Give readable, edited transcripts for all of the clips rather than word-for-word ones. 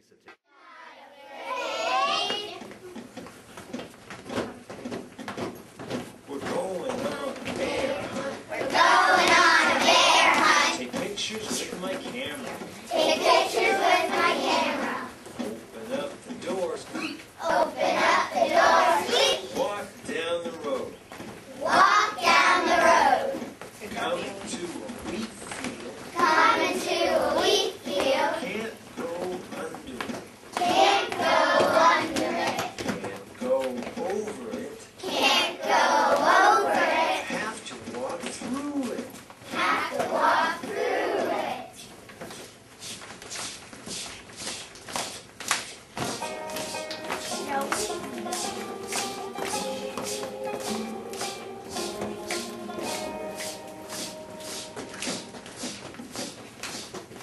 so take We're going on a bear hunt. We're going on a bear hunt. Take pictures with my camera. Take pictures with my camera. Open up the doors. Open up the doors. Walk down the road. Walk down the road. Come to a wheat field. Come into a wheat field. Can't go under it. Can't go under it. Can't go over it. Can't go over it. Have to walk through it. Have to walk through it.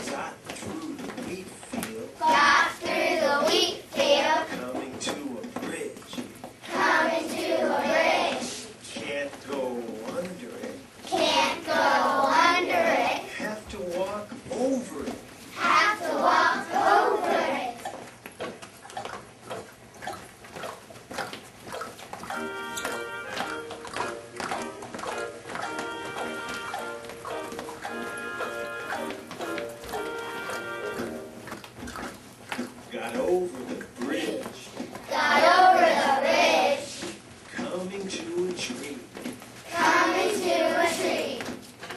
Got through the wheat field. Got through the wheat field. Coming to a bridge. Coming to a bridge. Can't go under it. Can't go under it. Have to walk over it. Have to walk over it. Got over the bridge. Got over the bridge. Coming to a tree. Coming to a tree.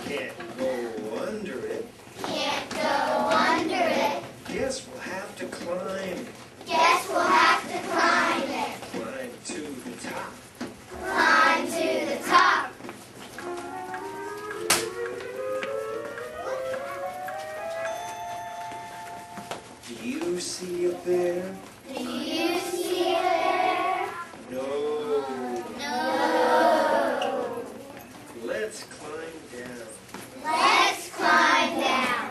Can't go under it. Can't go under it. Guess we'll have to climb it. Guess we'll have to climb it. Climb to the top. Climb to the top. Do you see a bear? Do you see a bear? No. No. Let's climb down. Let's climb down.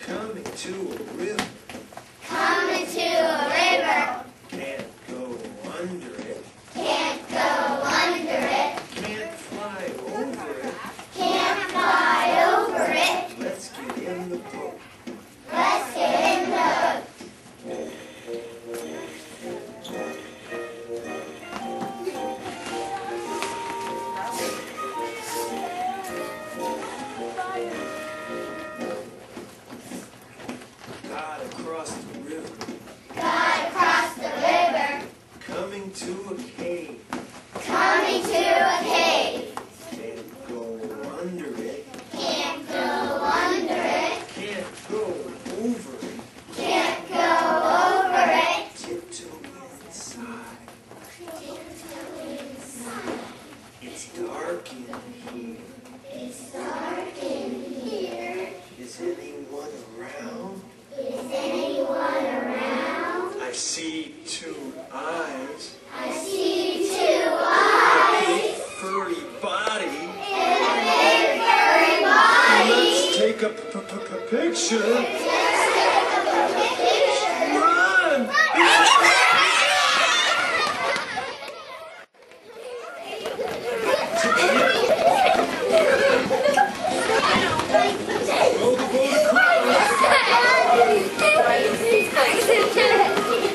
Coming to a river. Coming to a river. Can't go under it. Can't go under it. Can't fly over it. Can't fly over it. Let's get in the boat. Let's get in the Got across the river. Got across the river. Coming to a cave. Coming to a cave. Can't go under it. Can't go under it. Can't go over it. Can't go over it. Tiptoe inside. It's dark in here. It's dark in here. Is anyone around? Is anyone around? I see two eyes. I see two eyes Big furry body. in a big furry body. Let's take a picture. Let's take a picture. Run! Roll the boat across.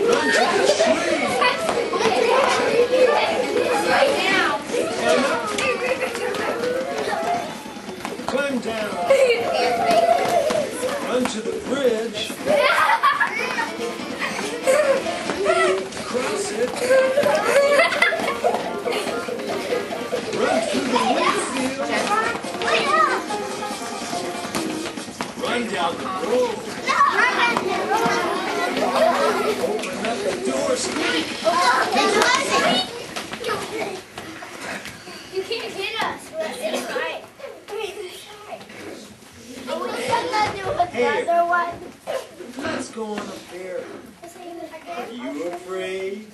Run to the tree. Climb down. Run to the bridge. Cross it. Run through the wheat field. Run down the road. Open up the door. Squeak. You can't hit us. Let's try. Hey. The other one. Let's go on a bear. Are you afraid?